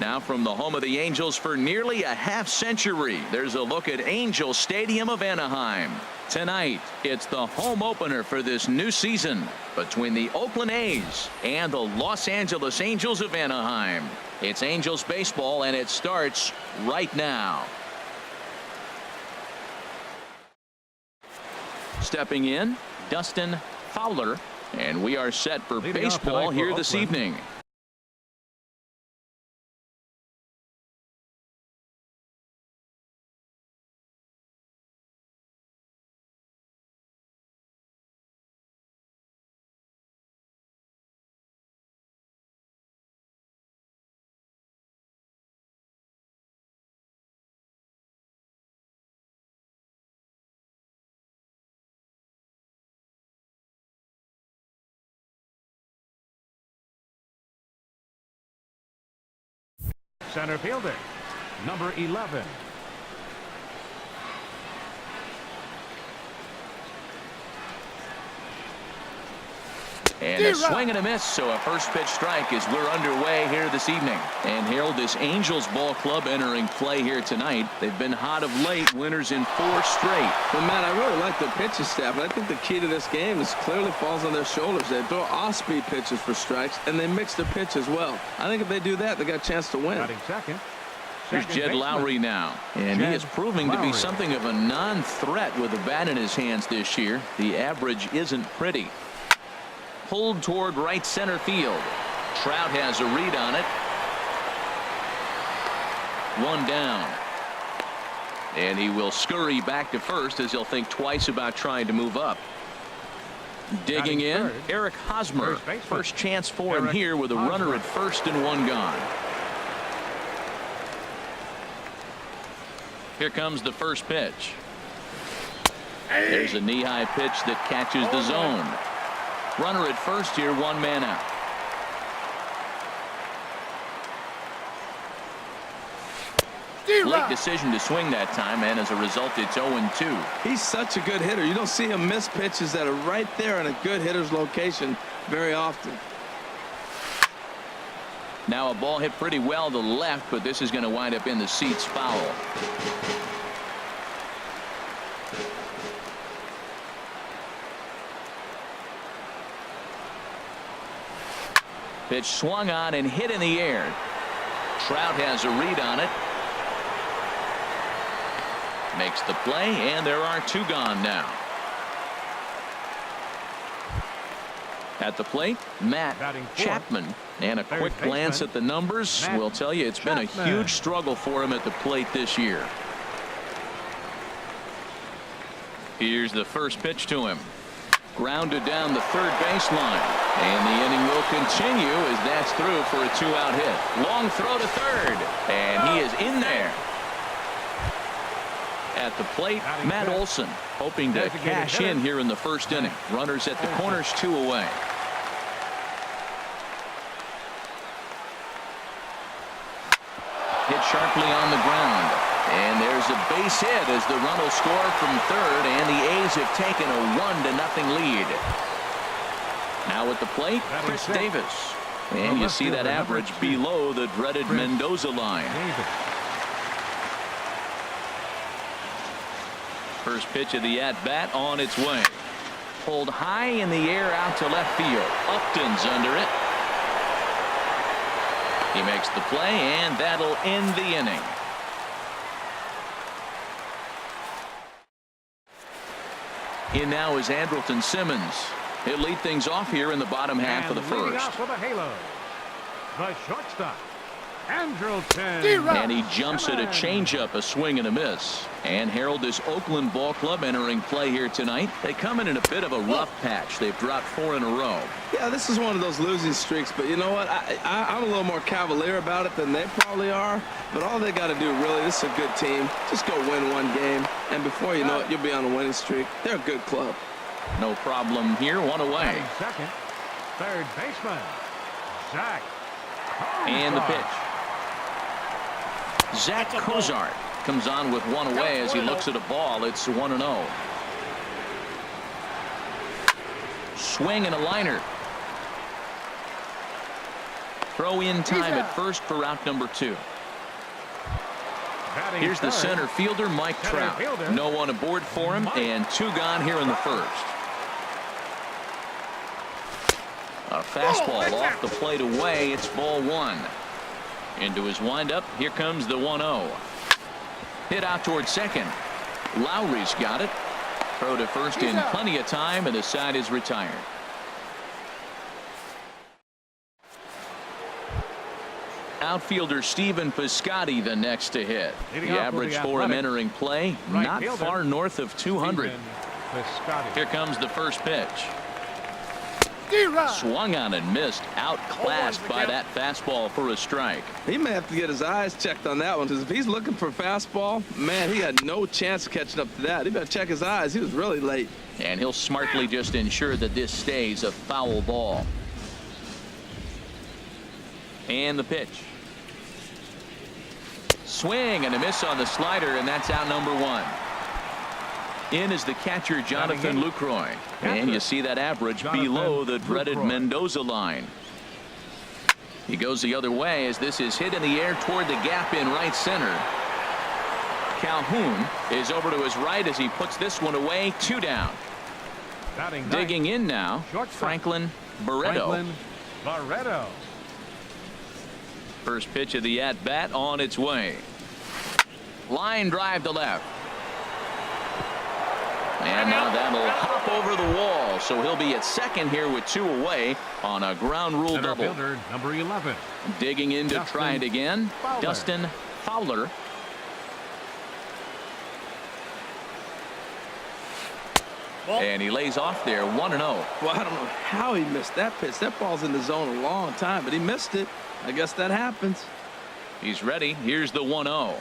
Now from the home of the Angels for nearly a half-century, there's a look at Angel Stadium of Anaheim. Tonight, it's the home opener for this new season between the Oakland A's and the Los Angeles Angels of Anaheim. It's Angels baseball, and it starts right now. Stepping in, Dustin Fowler, and we are set for baseball here this evening. Center fielder, number 11. And a swing and a miss, so a first pitch strike as we're underway here this evening. And Harold, this Angels ball club entering play here tonight. They've been hot of late, winners in 4 straight. Well, Matt, I really like the pitching staff, and I think the key to this game is clearly falls on their shoulders. They throw off-speed pitches for strikes, and they mix the pitch as well. I think if they do that, they got a chance to win. Batting second. Here's Jed Lowry now, and he is proving to be something of a non-threat with the bat in his hands this year. The average isn't pretty. Pulled toward right center field. Trout has a read on it. 1 down. And he will scurry back to first as he'll think twice about trying to move up. Digging in, Eric Hosmer. First chance for him here with a runner at first and 1 gone. Here comes the first pitch. There's a knee-high pitch that catches the zone. Runner at first here, 1 man out. Late decision to swing that time, and as a result, it's 0-2. He's such a good hitter. You don't see him miss pitches that are right there in a good hitter's location very often. Now a ball hit pretty well to the left, but this is going to wind up in the seats foul. Pitch swung on and hit in the air. Trout has a read on it. Makes the play, and there are 2 gone now. At the plate, Matt Chapman. And a quick glance at the numbers will tell you it's been a huge struggle for him at the plate this year. Here's the first pitch to him. Grounded down the third baseline, and the inning will continue as that's through for a 2-out hit. Long throw to third, and he is in there. At the plate, Matt Olson hoping to cash in here in the first inning. Runners at the corners, 2 away. Hit sharply on the ground. And there's a base hit as the run will score from third, and the A's have taken a 1-0 lead. Now at the plate, Chris Davis. And you see that average below the dreaded Mendoza line. First pitch of the at-bat on its way. Pulled high in the air out to left field. Upton's under it. He makes the play, and that'll end the inning. In now is Andrelton Simmons. He'll lead things off here in the bottom half of the first. Off with a halo, the shortstop, Andrelton. And he jumps at a changeup, a swing and a miss. And Harold, this Oakland ball club entering play here tonight. They come in a bit of a rough patch. They've dropped 4 in a row. Yeah, this is one of those losing streaks, but you know what? I'm a little more cavalier about it than they probably are. But all they got to do, really, this is a good team. Just go win 1 game, and before you know it, you'll be on a winning streak. They're a good club. No problem here, 1 away. Second, third baseman, Zach. And the pitch. Zach Cozart comes on with 1 away as he looks at a ball. It's 1-0. Swing and a liner. Throw in time at first for out number 2. Here's the center fielder, Mike Trout. No one aboard for him, and 2 gone here in the first. A fastball off the plate away. It's ball 1. Into his windup. Here comes the 1-0. Hit out towards second. Lowry's got it. Throw to first in plenty of time, and the side is retired. Outfielder Stephen Piscotty the next to hit. The average for him entering play, not far north of 200. Here comes the first pitch. Swung on and missed. Outclassed by that fastball for a strike. He may have to get his eyes checked on that one, because if he's looking for fastball, man, he had no chance of catching up to that. He better check his eyes. He was really late. And he'll smartly just ensure that this stays a foul ball. And the pitch. Swing and a miss on the slider, and that's out number 1. In is the catcher, Jonathan Lucroy. And you see that average below the dreaded Mendoza line. He goes the other way as this is hit in the air toward the gap in right center. Calhoun is over to his right as he puts this one away. 2 down. Digging in now, Franklin Barreto. First pitch of the at-bat on its way. Line drive to left. And now that'll hop over the wall, so he'll be at second here with 2 away on a ground rule double. Number 11. Digging in to try it again. Dustin Fowler. And he lays off there, 1-0. Well, I don't know how he missed that pitch. That ball's in the zone a long time, but he missed it. I guess that happens. He's ready. Here's the 1-0.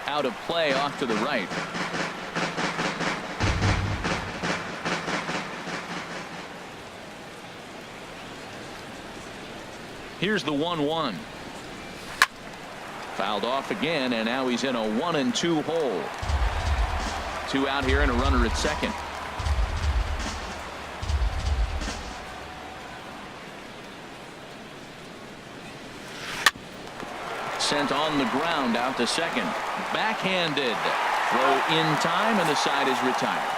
Out of play off to the right. Here's the 1-1. Fouled off again, and now he's in a 1-2 hole. 2 out here and a runner at second. Sent on the ground out to second. Backhanded. Throw in time, and the side is retired.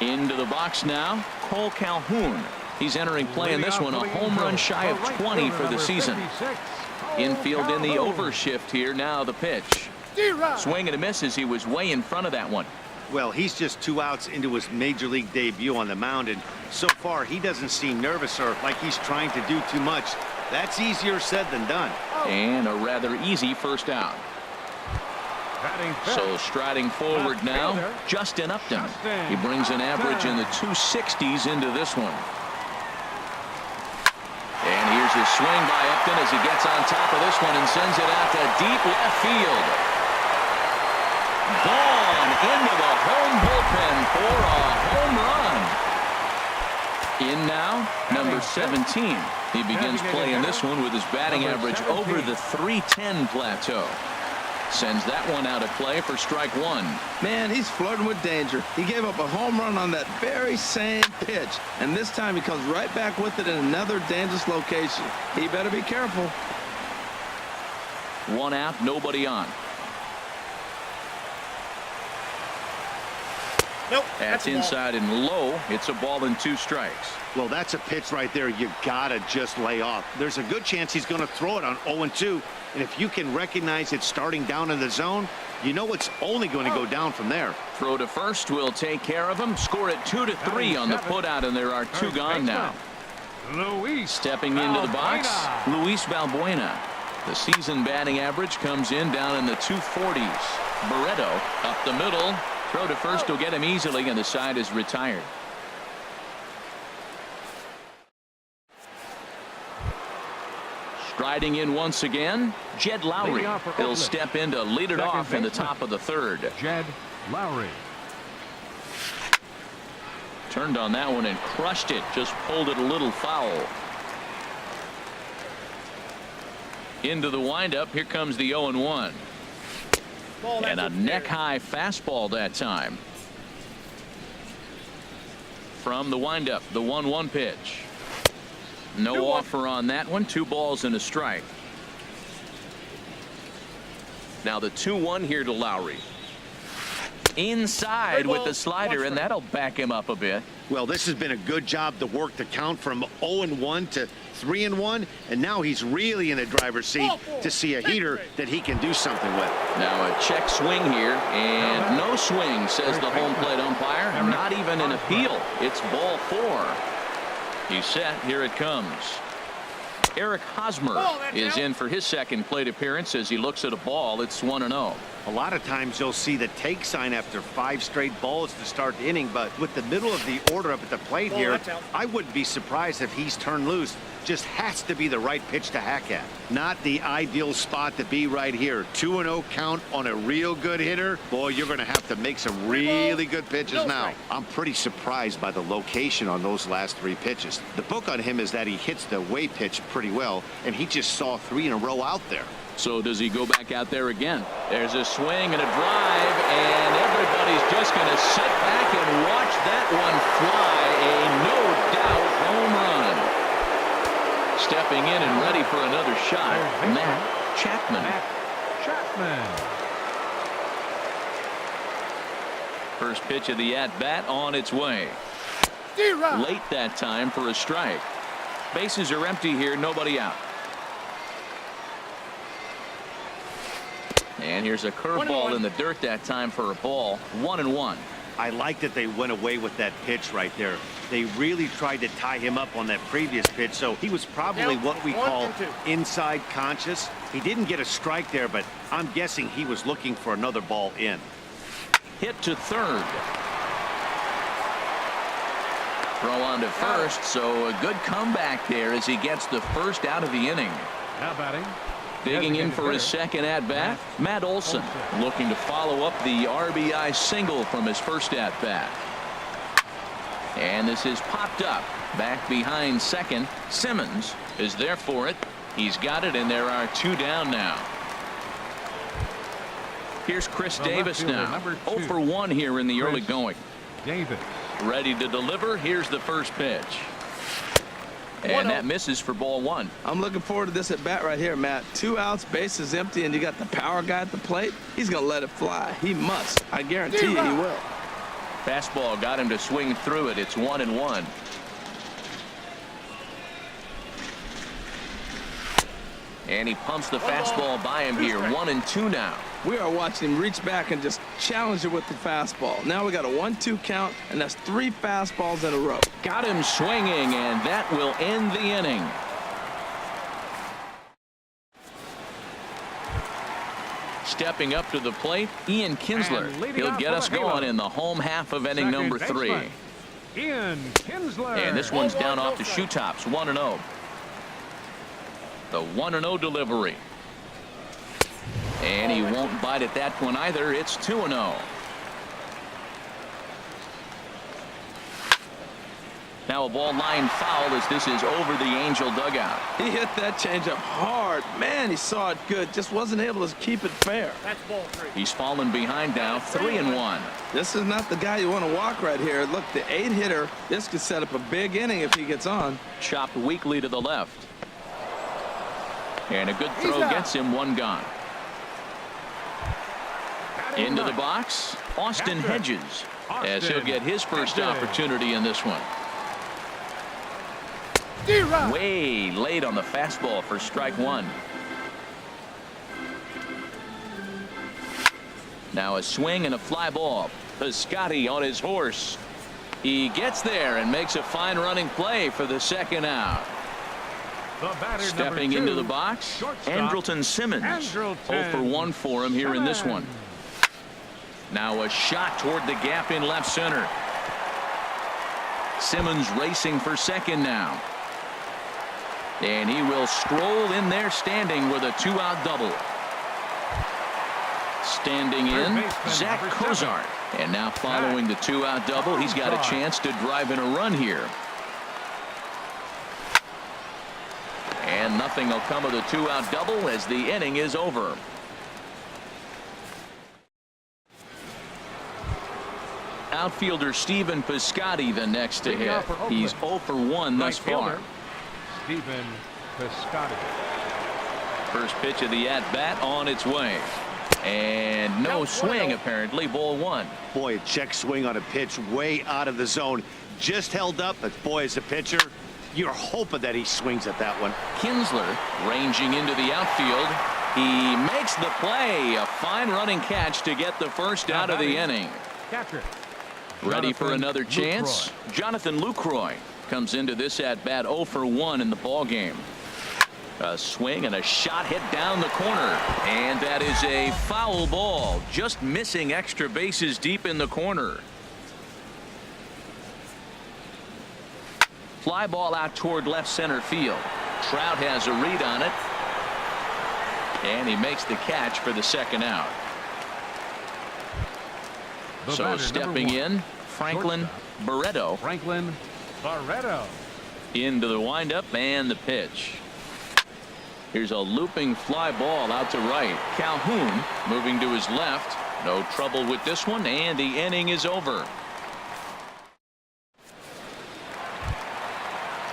Into the box now, Cole Calhoun. He's entering play in this one, a home run shy of 20 for the season. Infield in the overshift here. Now the pitch. Swing and a miss as he was way in front of that one. Well, he's just 2 outs into his major league debut on the mound, and so far he doesn't seem nervous or like he's trying to do too much. That's easier said than done. And a rather easy first out. So striding forward now, Justin Upton. He brings an average in the 260s into this one. And here's his swing by Upton as he gets on top of this one and sends it out to deep left field. Gone into the home bullpen for a home run. In now, number 17. He begins playing this one with his batting average over the 310 plateau. Sends that one out of play for strike 1. Man, he's flirting with danger. He gave up a home run on that very same pitch, and this time he comes right back with it in another dangerous location. He better be careful. 1 out, nobody on. Nope. That's inside and low. It's a ball and 2 strikes. Well, that's a pitch right there you gotta just lay off. There's a good chance he's going to throw it on 0-2, and if you can recognize it starting down in the zone, you know it's only going to go down from there. Throw to first will take care of him. Score it 2-3 on the putout, and there are 2 gone now. Stepping into the box, Luis Valbuena. The season batting average comes in down in the 240s. Barreto up the middle. Throw to first will get him easily, and the side is retired. Striding in once again, Jed Lowry. He'll step in to lead it off in the top of the 3rd. Jed Lowry. Turned on that one and crushed it. Just pulled it a little foul. Into the windup. Here comes the 0-1. And a neck-high fastball that time. from the windup, the 1-1 pitch. No offer on that one. 2 balls and a strike. Now the 2-1 here to Lowry. Inside with the slider, and that'll back him up a bit. Well, this has been a good job to work the count from 0-1 to 3-1, and now he's really in the driver's seat to see a heater that he can do something with. Now a check swing here, and no swing, says the home plate umpire. Not even an appeal. It's ball 4. He's set. Here it comes. Eric Hosmer is in for his second plate appearance as he looks at a ball. It's 1-0. A lot of times you'll see the take sign after 5 straight balls to start the inning, but with the middle of the order up at the plate here, I wouldn't be surprised if he's turned loose. Just has to be the right pitch to hack at. Not the ideal spot to be right here. 2-0 count on a real good hitter. Boy, you're going to have to make some really good pitches now. I'm pretty surprised by the location on those last 3 pitches. The book on him is that he hits the way pitch pretty well, and he just saw 3 in a row out there. So does he go back out there again? There's a swing and a drive, and everybody's just going to sit back and watch that one fly. A no-doubt home run. Stepping in and ready for another shot, Matt Chapman. First pitch of the at-bat on its way. Late that time for a strike. Bases are empty here, nobody out. And here's a curveball in the dirt that time for a ball. 1-1. I like that they went away with that pitch right there. They really tried to tie him up on that previous pitch, so he was probably what we call inside conscious. He didn't get a strike there, but I'm guessing he was looking for another ball in. Hit to third. Throw on to first, so a good comeback there as he gets the first out of the inning. Now batting. Digging in for his second at-bat, Matt Olson, looking to follow up the RBI single from his first at-bat. And this is popped up back behind second. Simmons is there for it. He's got it, and there are 2 down now. Here's Chris Davis now. 0 for 1 here in the early going. Davis. Ready to deliver. Here's the first pitch. And that misses for ball 1. I'm looking forward to this at bat right here, Matt. 2 outs, bases empty, and you got the power guy at the plate. He's going to let it fly. He must. I guarantee you he will. Fastball got him to swing through it. It's 1-1. And he pumps the fastball by him here. 1-2 now. We are watching him reach back and just challenge it with the fastball. Now we got a 1-2 count, and that's 3 fastballs in a row. Got him swinging, and that will end the inning. Stepping up to the plate, Ian Kinsler. He'll get us going in the home half of inning number 3. Ian Kinsler. And this one's down off the shoe tops. 1-0. The 1-0 delivery. And he won't bite at that one either. It's 2-0. Now a ball line foul as this is over the Angel dugout. He hit that changeup hard. Man, he saw it good. Just wasn't able to keep it fair. That's ball 3. He's fallen behind now. 3-1. This is not the guy you want to walk right here. Look, the 8-hitter. This could set up a big inning if he gets on. Chopped weakly to the left. And a good throw gets him 1 gone. Into the box, Austin Hedges, as he'll get his first opportunity in this one. Way late on the fastball for strike 1. Now a swing and a fly ball. Piscotty on his horse. He gets there and makes a fine running play for the second out. Stepping into the box, Andrelton Simmons. 0 for 1 for him here in this one. Now a shot toward the gap in left center. Simmons racing for second now. And he will stroll in there standing with a 2-out double. Standing in, Zach Cozart. And now following the 2-out double, he's got a chance to drive in a run here. And nothing will come of the 2-out double as the inning is over. Outfielder Stephen Piscotty the next to Leading hit. off for Oakland. He's 0 for 1 thus Right far. fielder, Stephen Piscotty. First pitch of the at-bat on its way. And no swing, apparently. Ball 1. Boy, a check swing on a pitch way out of the zone. Just held up, but boy, as a pitcher, you're hoping that he swings at that one. Kinsler ranging into the outfield. He makes the play. A fine running catch to get the first out of the inning. Catcher. Ready for Jonathan another chance? Lucroy. Jonathan Lucroy comes into this at-bat 0 for 1 in the ballgame. A swing and a shot hit down the corner. And that is a foul ball. Just missing extra bases deep in the corner. Fly ball out toward left center field. Trout has a read on it. And he makes the catch for the second out. The So batter, stepping number 1, in, Franklin Barreto Franklin Barreto. into the windup and the pitch. Here's a looping fly ball out to right. Calhoun moving to his left. No trouble with this one, and the inning is over.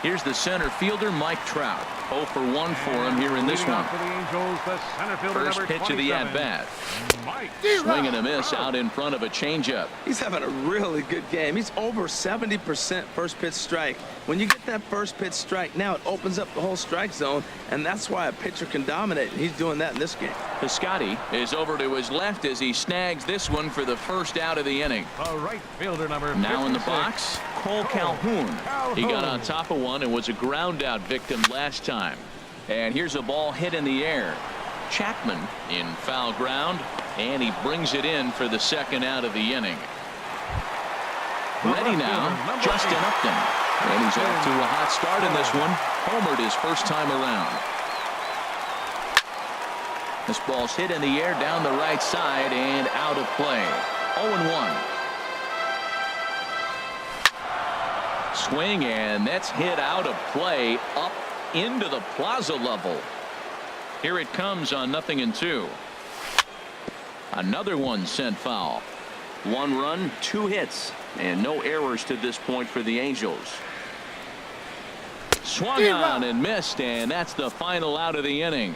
Here's the center fielder, Mike Trout. 0 for 1 for him here in this Leading one. off for the Angels, the center fielder, First number pitch of the 27, at-bat. Mike. Swing and a miss out in front of a changeup. He's having a really good game. He's over 70% first pitch strike. When you get that first pitch strike, now it opens up the whole strike zone, and that's why a pitcher can dominate. And he's doing that in this game. Piscotty is over to his left as he snags this one for the first out of the inning. The right fielder, number Now in the 56, box, Cole Calhoun. He got Calhoun. on top of one and was a ground out victim last time. And here's a ball hit in the air. Chapman in foul ground, and he brings it in for the second out of the inning. Ready now, Justin Upton. And he's off to a hot start in this one. Homered his first time around. This ball's hit in the air down the right side and out of play. 0-1. Swing, and that's hit out of play up into the plaza level. Here it comes on 0-2. Another one sent foul. 1 run, 2 hits, and no errors to this point for the Angels. Swung on and missed, and that's the final out of the inning.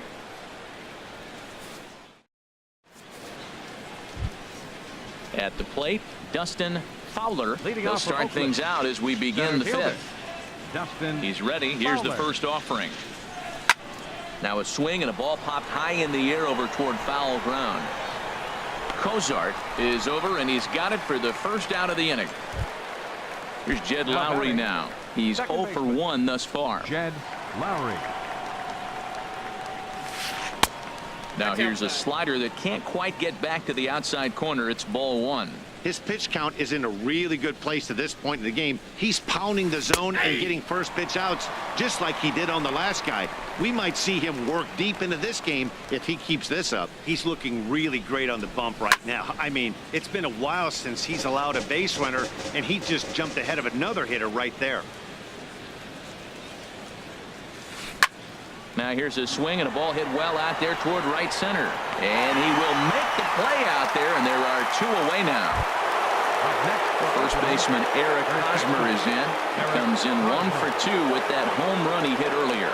At the plate, Dustin Fowler. Leading He'll off for start Oakland. things out as we begin the Center fielder, 5th. Dustin He's ready. Here's the Fowler. first offering. Now a swing and a ball popped high in the air over toward foul ground. Cozart is over, and he's got it for the first out of the inning. Here's Jed Lowry now. He's 0 for 1 thus far. Jed Lowry. Now here's a slider that can't quite get back to the outside corner. It's ball 1. His pitch count is in a really good place at this point in the game. He's pounding the zone and getting first pitch outs just like he did on the last guy. We might see him work deep into this game if he keeps this up. He's looking really great on the bump right now. I mean, it's been a while since he's allowed a base runner, and he just jumped ahead of another hitter right there. Now here's a swing and a ball hit well out there toward right center. And he will make the play out there, and there are 2 away now. First baseman Eric Hosmer is in. He comes in 1 for 2 with that home run he hit earlier.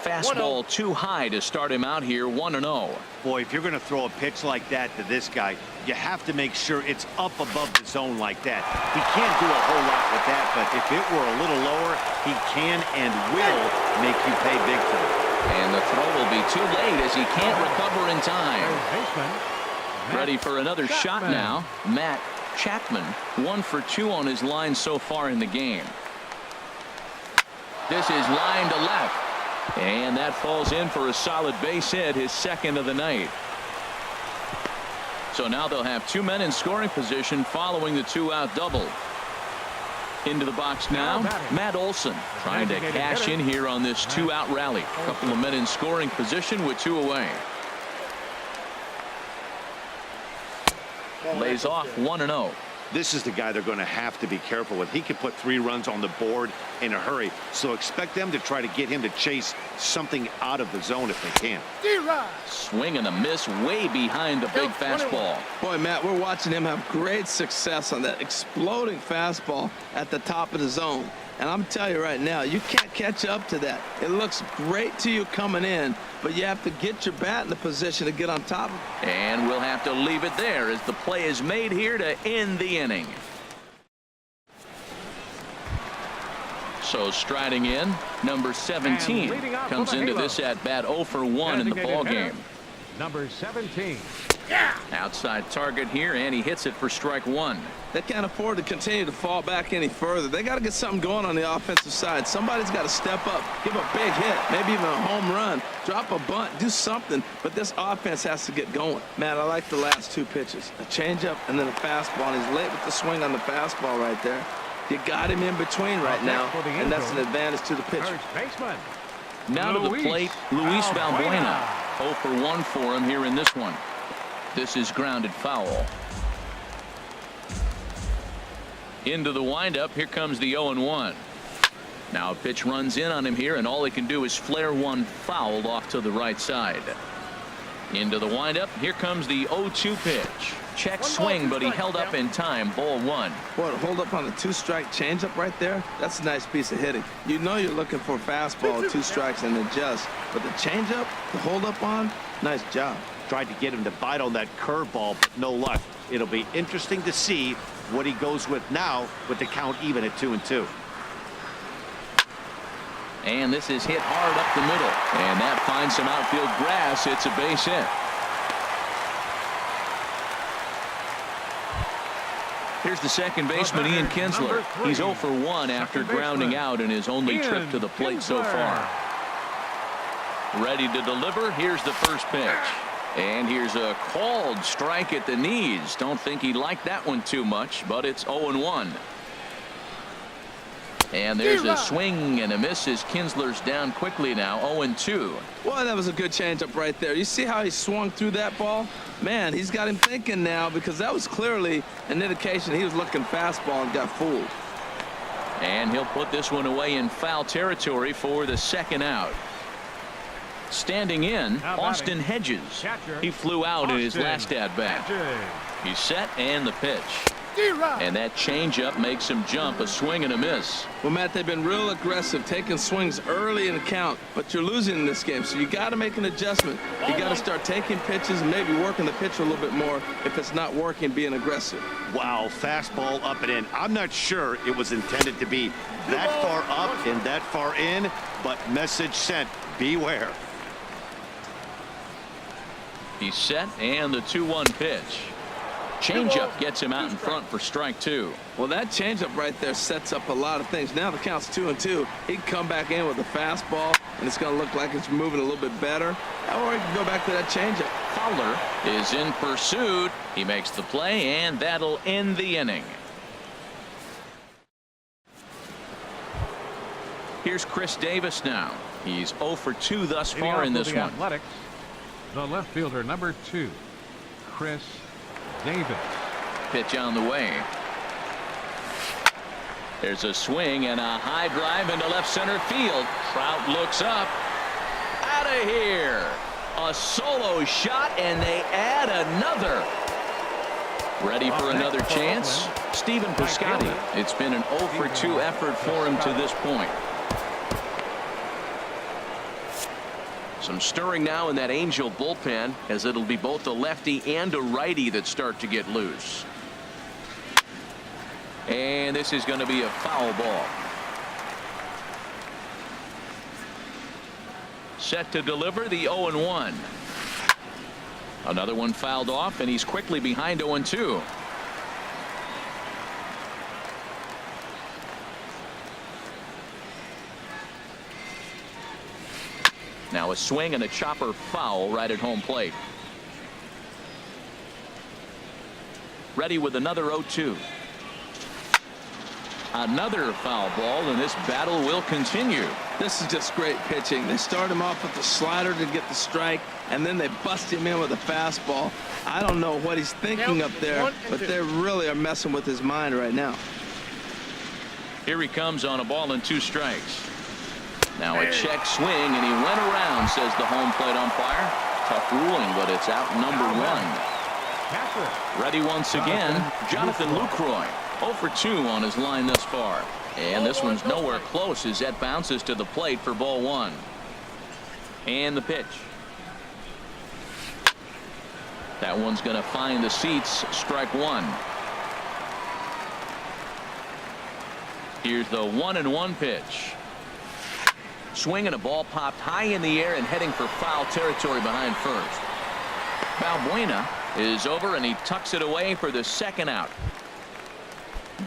Fastball too high to start him out here. 1-0. Boy, if you're going to throw a pitch like that to this guy, you have to make sure it's up above the zone like that. He can't do a whole lot with that, but if it were a little lower, he can and will make you pay big for it. And the throw will be too late as he can't recover in time. Third baseman, Matt Ready for another shot Chapman. now. Matt Chapman, 1 for 2 on his line so far in the game. This is line to left. And that falls in for a solid base hit, his second of the night. So now they'll have 2 men in scoring position following the 2-out double. Into the box now, Matt Olson trying to cash in here on this 2-out rally. A couple of men in scoring position with 2 away. Lays off 1-0. This is the guy they're going to have to be careful with. He can put 3 runs on the board in a hurry. So expect them to try to get him to chase something out of the zone if they can. Swing and a miss way behind the big fastball. Boy, Matt, we're watching him have great success on that exploding fastball at the top of the zone. And I'm telling you right now, you can't catch up to that. It looks great to you coming in, but you have to get your bat in the position to get on top of it. And we'll have to leave it there as the play is made here to end the inning. So striding in, number 17 comes into this at bat 0 for 1 in the ball game. Number 17. Outside target here, and he hits it for strike 1. They can't afford to continue to fall back any further. They got to get something going on the offensive side. Somebody's got to step up, give a big hit, maybe even a home run, drop a bunt, do something. But this offense has to get going. Man, I like the last 2 pitches. A changeup and then a fastball. And he's late with the swing on the fastball right there. You got him in between right now, and that's an advantage to the pitcher. First baseman. Now to the plate, Luis Valbuena. 0 for 1 for him here in this one. This is grounded foul. Into the windup. Here comes the 0-1. Now a pitch runs in on him here, and all he can do is flare one foul off to the right side. Into the windup. Here comes the 0-2 pitch. Check swing, but he held up in time. Ball 1. Boy, to hold up on a 2-strike changeup right there, that's a nice piece of hitting. You know you're looking for a fastball, 2 strikes, and adjust. But the changeup, to hold up on, nice job. Tried to get him to bite on that curveball, but no luck. It'll be interesting to see what he goes with now with the count even at 2-2. And this is hit hard up the middle. And that finds some outfield grass. It's a base hit. Here's the second baseman, Ian Kinsler. He's 0 for 1 after grounding out in his only trip to the plate so far. Ready to deliver. Here's the first pitch. And here's a called strike at the knees. Don't think he liked that one too much, but it's 0-1. And there's a swing and a miss as Kinsler's down quickly now. 0-2. Boy, that was a good changeup right there. You see how he swung through that ball? Man, he's got him thinking now, because that was clearly an indication he was looking fastball and got fooled. And he'll put this one away in foul territory for the second out. Standing in, Austin Hedges. He flew out in his last at-bat. He's set, and the pitch. And that changeup makes him jump. A swing and a miss. Well, Matt, they've been real aggressive, taking swings early in the count, but you're losing in this game, so you got to make an adjustment. You got to start taking pitches and maybe working the pitcher a little bit more if it's not working, being aggressive. Wow, fastball up and in. I'm not sure it was intended to be that far up and that far in, but message sent, beware. He's set, and the 2-1 pitch. Changeup gets him out in front for strike 2. Well, that changeup right there sets up a lot of things. Now the count's 2-2. He can come back in with a fastball, and it's going to look like it's moving a little bit better. Or he can go back to that changeup. Fowler is in pursuit. He makes the play, and that'll end the inning. Here's Chris Davis now. He's 0 for 2 thus far in this one. Athletics, the left fielder, number 2, Chris Davis. Pitch on the way. There's a swing and a high drive into left center field. Trout looks up. Out of here. A solo shot, and they add another. Ready for another chance? Stephen Piscotty. It's been an 0 for 2 effort for him to this point. Some stirring now in that Angel bullpen, as it'll be both a lefty and a righty that start to get loose. And this is going to be a foul ball. Set to deliver the 0-1. Another one fouled off, and he's quickly behind 0-2. Now a swing and a chopper foul right at home plate. Ready with another 0-2. Another foul ball, and this battle will continue. This is just great pitching. They start him off with the slider to get the strike, and then they bust him in with a fastball. I don't know what he's thinking up there, but they really are messing with his mind right now. Here he comes on a ball and 2 strikes. Now a check swing, and he went around, says the home plate umpire. Tough ruling, but it's out number 1. Ready once again, Jonathan Lucroy. 0 for 2 on his line thus far. And this one's nowhere close as that bounces to the plate for ball 1. And the pitch. That one's going to find the seats. Strike 1. Here's the 1-1 pitch. Swing and a ball popped high in the air and heading for foul territory behind first. Balbuena is over, and he tucks it away for the second out.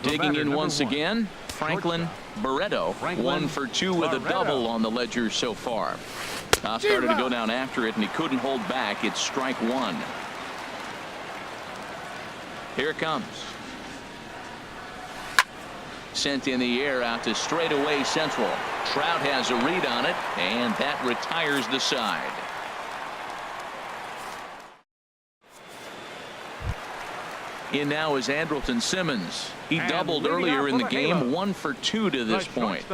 Digging in once again, Franklin Barreto. 1 for 2 with a double on the ledger so far. Started to go down after it, and he couldn't hold back. It's strike 1. Here it comes. Sent in the air out to straightaway central. Trout has a read on it, and that retires the side. In now is Andrelton Simmons. He doubled earlier in the game. 1 for 2 to this point.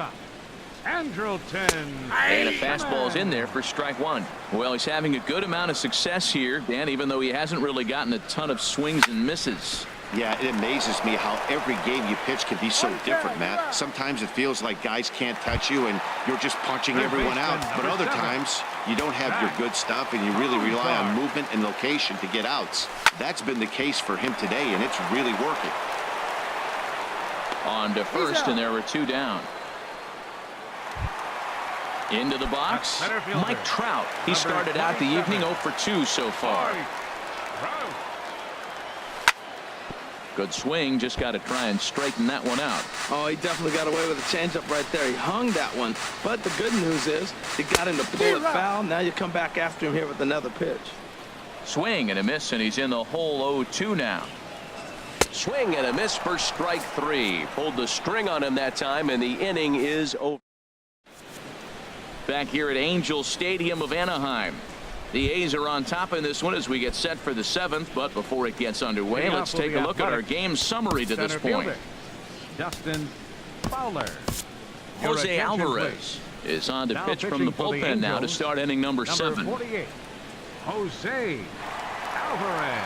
Andrelton. And a fastball's in there for strike 1. Well, he's having a good amount of success here, Dan, even though he hasn't really gotten a ton of swings and misses. Yeah, it amazes me how every game you pitch can be so different, Matt. Sometimes it feels like guys can't touch you and you're just punching everyone out. But other times you don't have your good stuff and you really rely on movement and location to get outs. That's been the case for him today, and it's really working. On to first, and there were 2 down. Into the box, Mike Trout. He started out the evening 0 for 2 so far. Good swing, just got to try and straighten that one out. Oh, he definitely got away with a changeup right there. He hung that one. But the good news is he got him to pull it foul. Now you come back after him here with another pitch. Swing and a miss, and he's in the hole 0-2 now. Swing and a miss for strike 3. Pulled the string on him that time, and the inning is over. Back here at Angel Stadium of Anaheim. The A's are on top in this one as we get set for the 7th, but before it gets underway, let's take a look at our game summary to this point. Justin Fowler. Jose Alvarez is on to pitch from the bullpen now to start inning number 7. 48. Jose Alvarez.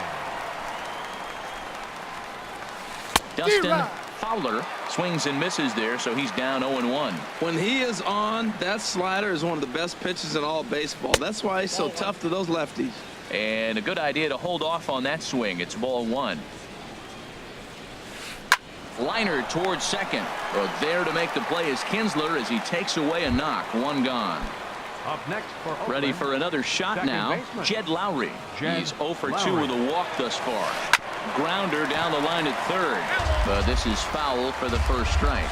Dustin Fowler swings and misses there, so he's down 0-1. When he is on, that slider is one of the best pitches in all of baseball. That's why he's so tough to those lefties. And a good idea to hold off on that swing. It's ball 1. Liner towards second. Well, there to make the play is Kinsler as he takes away a knock. 1 gone. Up next for Oakland, ready for another shot now. Jed Lowry. He's 0 for 2 with a walk thus far. Grounder down the line at third, but this is foul for the first strike.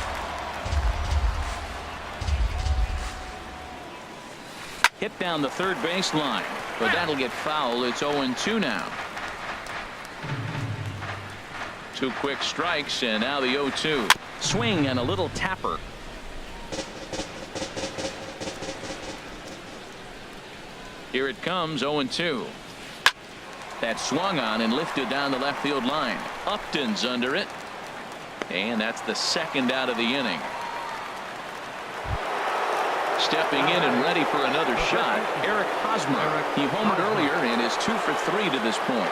Hit down the third baseline, but that'll get foul. It's 0-2 now. 2 quick strikes, and now the 0-2. Swing and a little tapper. Here it comes, 0-2. That swung on and lifted down the left field line. Upton's under it. And that's the second out of the inning. Stepping in and ready for another shot, Eric Hosmer. He homered earlier and is 2 for 3 to this point.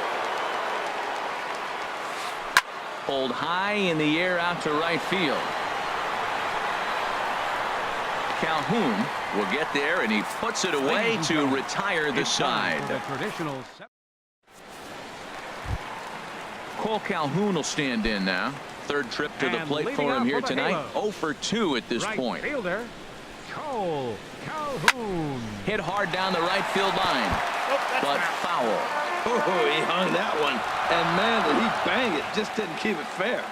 Pulled high in the air out to right field. Calhoun will get there, and he puts it away to retire the side. Cole Calhoun will stand in now. Third trip to the plate for him here tonight. 0 for 2 at this point. Fielder, Cole Calhoun. Hit hard down the right field line, but foul. Oh, he hung that one. And man, did he bang it. Just didn't keep it fair.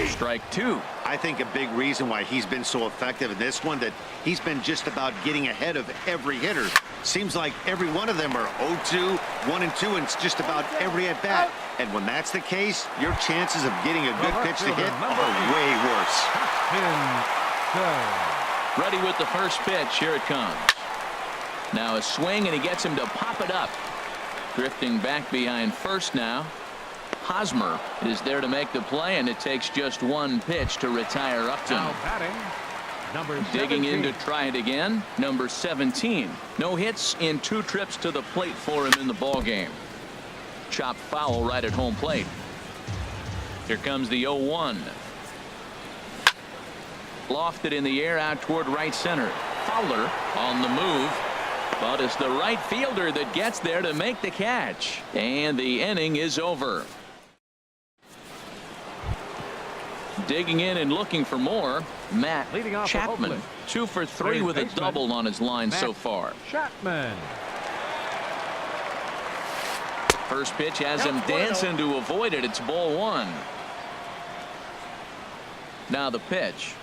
Strike 2. I think a big reason why he's been so effective in this one, that he's been just about getting ahead of every hitter. Seems like every one of them are 0-2, 1-2, and it's just about every at bat. And when that's the case, your chances of getting a good pitch to hit are way worse. Ready with the first pitch. Here it comes. Now a swing, and he gets him to pop it up. Drifting back behind first now. Hosmer is there to make the play, and it takes just one pitch to retire Upton. Now batting, number Digging 17. in to try it again, number 17. No hits in 2 trips to the plate for him in the ball game. Chopped foul right at home plate. Here comes the 0-1. Lofted in the air out toward right center. Fowler on the move. But it's the right fielder that gets there to make the catch. And the inning is over. Digging in and looking for more, Matt Leading off for Chapman. Oakland. 2 for 3 Third with a baseman, double on his line Matt so far. Chapman. First pitch has him dancing to avoid it. It's ball 1. Now the pitch.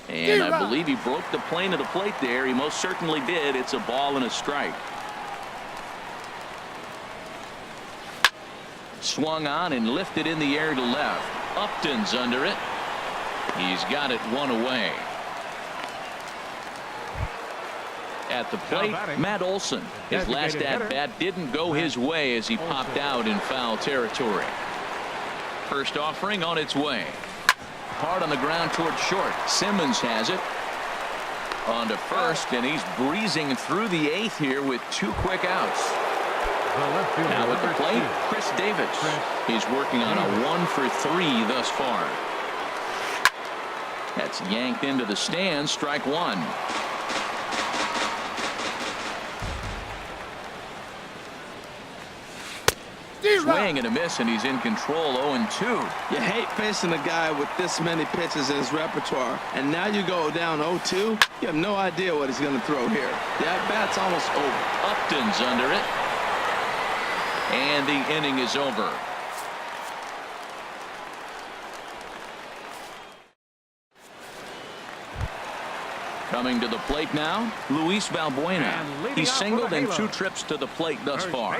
And I believe he broke the plane of the plate there. He most certainly did. It's a ball and a strike. Swung on and lifted in the air to left. Upton's under it. He's got it 1 away. At the plate, Matt Olson. His last at-bat didn't go his way as he popped out in foul territory. First offering on its way. Hard on the ground toward short. Simmons has it. On to first, and he's breezing through the 8th here with 2 quick outs. Now at the plate, Chris Davis. He's working on a 1 for 3 thus far. That's yanked into the stands. Strike 1. Swing and a miss, and he's in control. 0-2. You hate facing a guy with this many pitches in his repertoire, and now you go down 0-2. You have no idea what he's going to throw here. The at-bat's almost over. Upton's under it. And the inning is over. Coming to the plate now, Luis Valbuena. He's singled in 2 trips to the plate thus far.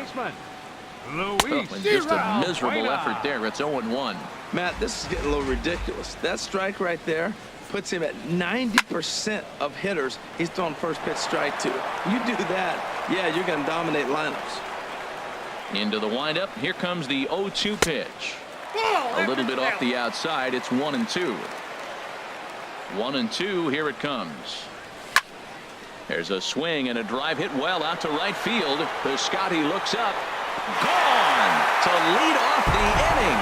Just a miserable effort there. It's 0-1. Matt, this is getting a little ridiculous. That strike right there puts him at 90% of hitters he's thrown first pitch strike to. You do that, yeah, you're going to dominate lineups. Into the windup. Here comes the 0-2 pitch. A little bit off the outside. It's 1-2. 1-2. Here it comes. There's a swing and a drive hit well out to right field. Piscotty looks up. Gone to lead off the inning.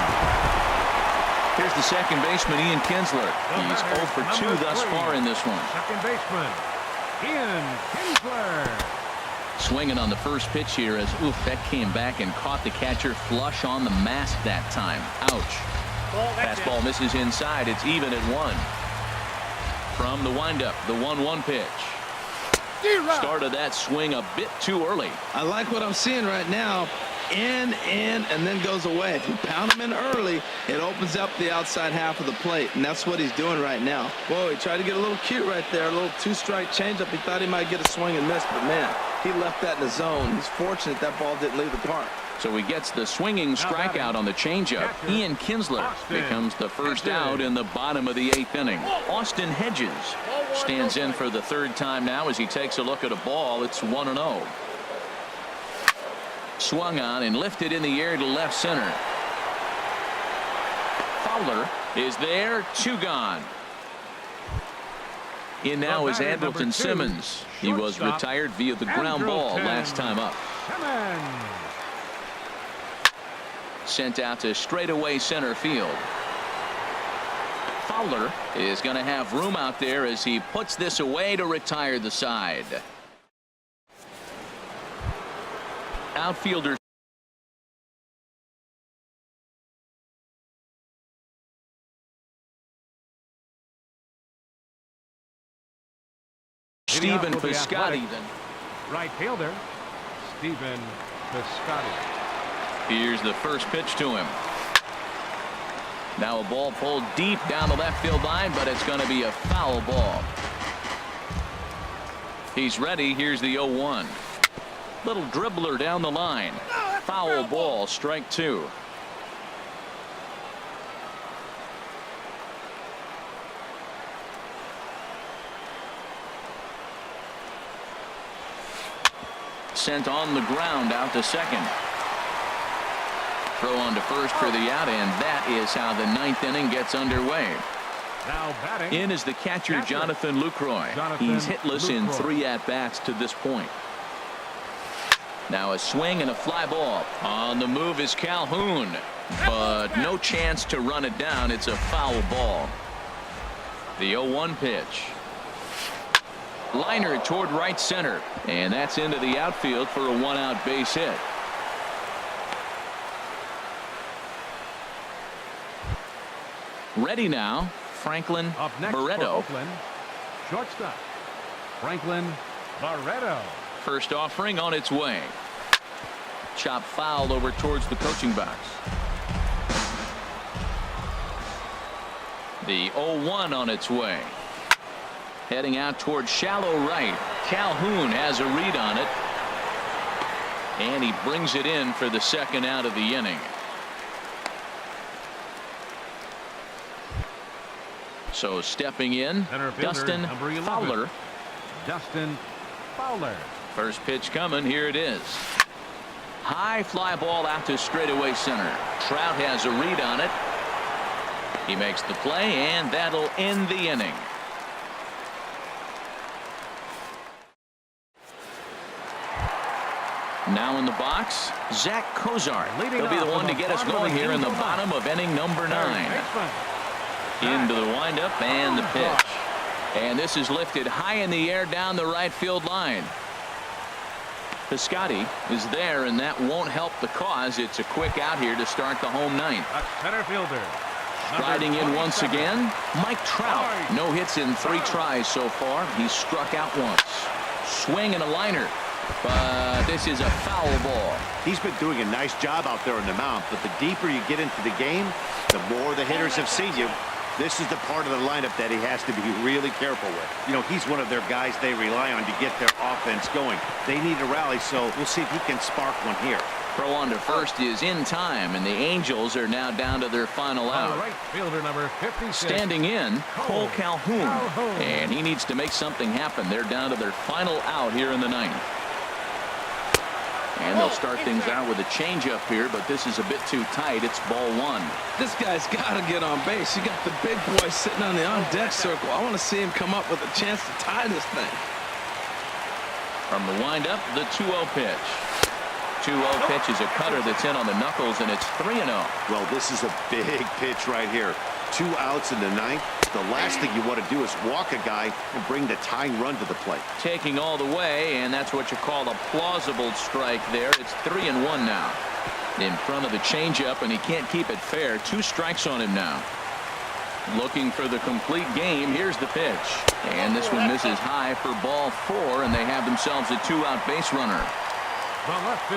Here's the second baseman, Ian Kinsler. He's 0 for 2 thus far in this one. Second baseman, Ian Kinsler. Swinging on the first pitch here as that came back and caught the catcher flush on the mask that time. Ouch. Fastball misses inside. It's even at 1. From the windup, the 1-1 pitch. Started that swing a bit too early. I like what I'm seeing right now. In, and then goes away. If you pound him in early, it opens up the outside half of the plate, and that's what he's doing right now. Whoa, he tried to get a little cute right there, a little 2-strike changeup. He thought he might get a swing and miss, but man, he left that in the zone. He's fortunate that ball didn't leave the park. So he gets the swinging strikeout on the changeup. Ian Kinsler becomes the first out in the bottom of the 8th inning. Austin Hedges stands in for the 3rd time now as he takes a look at a ball. It's 1-0. Swung on and lifted in the air to left center. Fowler is there. 2 gone. In now is Andrelton Simmons. He was retired via the ground ball last time up. Sent out to straightaway center field. Fowler is going to have room out there as he puts this away to retire the side. Outfielder Stephen Piscotty. Right fielder Stephen Piscotty. Here's the first pitch to him. Now a ball pulled deep down the left field line, but it's going to be a foul ball. He's ready. Here's the 0-1. Little dribbler down the line. Foul ball. Strike 2. sent on the ground out to second. Throw on to first for the out, and that is how the ninth inning gets underway. Now batting. In is the catcher, Jonathan Lucroy. He's hitless in 3 at-bats to this point. Now a swing and a fly ball. On the move is Calhoun, but no chance to run it down. It's a foul ball. The 0-1 pitch. Liner toward right center, and that's into the outfield for a 1-out base hit. Ready now, Franklin Up next Barreto. for Oakland, shortstop, Franklin Barreto. First offering on its way. Chop foul over towards the coaching box. The 0-1 on its way. Heading out towards shallow right. Calhoun has a read on it. And he brings it in for the second out of the inning. So stepping in, Center fielder, Dustin number 11. Fowler. Dustin Fowler. First pitch coming. Here it is. High fly ball out to straightaway center. Trout has a read on it. He makes the play, and that'll end the inning. Now in the box, Zach Cozart. He'll be the one to get us going here in the bottom of inning number 9. Into the windup and the pitch. And this is lifted high in the air down the right field line. Piscotty is there, and that won't help the cause. It's a quick out here to start the home ninth. A center fielder. Striding in once again, Mike Trout. No hits in 3 tries so far. He's struck out once. Swing and a liner. But this is a foul ball. He's been doing a nice job out there on the mound, but the deeper you get into the game, the more the hitters have seen you. This is the part of the lineup that he has to be really careful with. You know, he's one of their guys they rely on to get their offense going. They need a rally, so we'll see if he can spark one here. Throw on to first is in time, and the Angels are now down to their final out. Right fielder number 56. Standing in, Cole Calhoun. And he needs to make something happen. They're down to their final out here in the 9th. And they'll start things out with a changeup here, but this is a bit too tight. It's ball 1. This guy's got to get on base. You got the big boy sitting on the on-deck circle. I want to see him come up with a chance to tie this thing. From the windup, the 2-0 pitch. 2-0 pitch is a cutter that's in on the knuckles, and it's 3-0. Well, this is a big pitch right here. 2 outs in the 9th. The last thing you want to do is walk a guy and bring the tying run to the plate. Taking all the way, and that's what you call a plausible strike there. It's 3-1 now. In front of the changeup, and he can't keep it fair. 2 strikes on him now. Looking for the complete game. Here's the pitch. And this one misses high for ball 4, and they have themselves a 2-out base runner.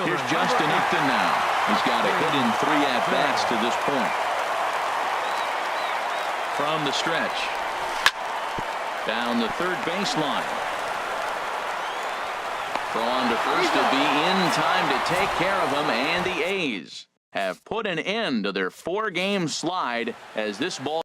Here's Justin Upton now. He's got a hit in 3 at-bats to this point. From the stretch. Down the third baseline. Throw on to first to be in time to take care of him, and the A's have put an end to their 4-game slide as this ball